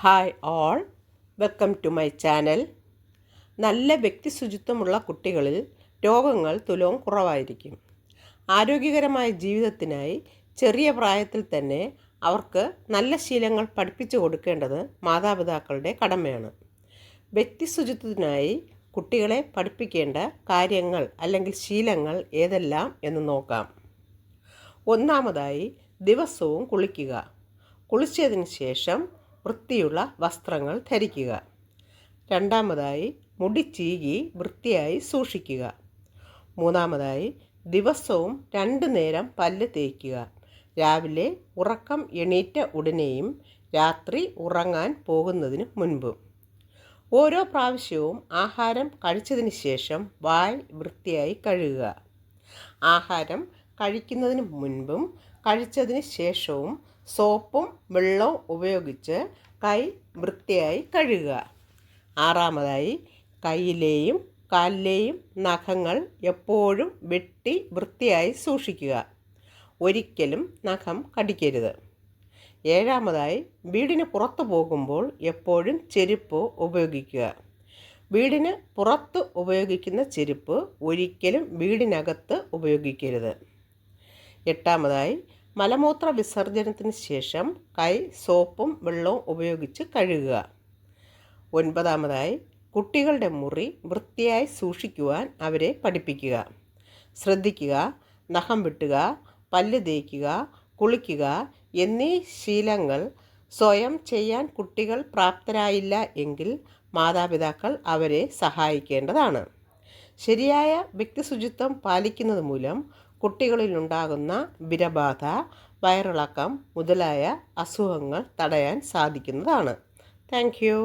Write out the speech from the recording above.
Hi all, welcome to my channel. നല്ല വ്യക്തി ശുചിത്വമുള്ള കുട്ടികളിൽ രോഗങ്ങൾ തുലോം കുറവായിരിക്കും. ആരോഗ്യകരമായ ജീവിതത്തിനായി ചെറിയ പ്രായത്തിൽ തന്നെ അവർക്ക് നല്ല ശീലങ്ങൾ പഠിപ്പിച്ചു കൊടുക്കേണ്ടത് മാതാപിതാക്കളുടെ കടമയാണ്. വ്യക്തി ശുചിത്വത്തിനായി കുട്ടികളെ പഠിപ്പിക്കേണ്ട കാര്യങ്ങൾ അല്ലെങ്കിൽ ശീലങ്ങൾ ഏതെല്ലാം എന്ന് നോക്കാം. ഒന്നാമതായി, ദിവസവും കുളിക്കുക. കുളിച്ചതിന് ശേഷം വൃത്തിയുള്ള വസ്ത്രങ്ങൾ ധരിക്കുക. രണ്ടാമതായി, മുടി ചീകി വൃത്തിയായി സൂക്ഷിക്കുക. മൂന്നാമതായി, ദിവസവും 2 നേരം പല്ല് തേക്കുക. രാവിലെ ഉറക്കം എണീറ്റ ഉടനെയും രാത്രി ഉറങ്ങാൻ പോകുന്നതിന് മുൻപും. ഓരോ പ്രാവശ്യവും ആഹാരം കഴിച്ചതിന് ശേഷം വായ് വൃത്തിയായി കഴുകുക. ആഹാരം കഴിക്കുന്നതിന് മുൻപും കഴിച്ചതിന് ശേഷവും സോപ്പും വെള്ളവും ഉപയോഗിച്ച് കൈ വൃത്തിയായി കഴുകുക. ആറാമതായി, കൈയിലെയും കാലിലെയും നഖങ്ങൾ എപ്പോഴും വെട്ടി വൃത്തിയായി സൂക്ഷിക്കുക. ഒരിക്കലും നഖം കടിക്കരുത്. ഏഴാമതായി, വീടിന് പുറത്തു പോകുമ്പോൾ എപ്പോഴും ചെരുപ്പ് ഉപയോഗിക്കുക. വീടിന് പുറത്ത് ഉപയോഗിക്കുന്ന ചെരുപ്പ് ഒരിക്കലും വീടിനകത്ത് ഉപയോഗിക്കരുത്. എട്ടാമതായി, മലമൂത്ര വിസർജനത്തിന് ശേഷം കൈ സോപ്പും വെള്ളവും ഉപയോഗിച്ച് കഴുകുക. ഒൻപതാമതായി, കുട്ടികളുടെ മുറി വൃത്തിയായി സൂക്ഷിക്കുവാൻ അവരെ പഠിപ്പിക്കുക. ശ്രദ്ധിക്കുക, നഖം വെട്ടുക, പല്ല് തേക്കുക, കുളിക്കുക എന്നീ ശീലങ്ങൾ സ്വയം ചെയ്യാൻ കുട്ടികൾ പ്രാപ്തരായില്ല എങ്കിൽ മാതാപിതാക്കൾ അവരെ സഹായിക്കേണ്ടതാണ്. ശരിയായ വ്യക്തിശുചിത്വം പാലിക്കുന്നത് മൂലം കുട്ടികളിലുണ്ടാകുന്ന വിരബാധ, വയറിളക്കം മുതലായ അസുഖങ്ങൾ തടയാൻ സാധിക്കുന്നതാണ്. Thank you.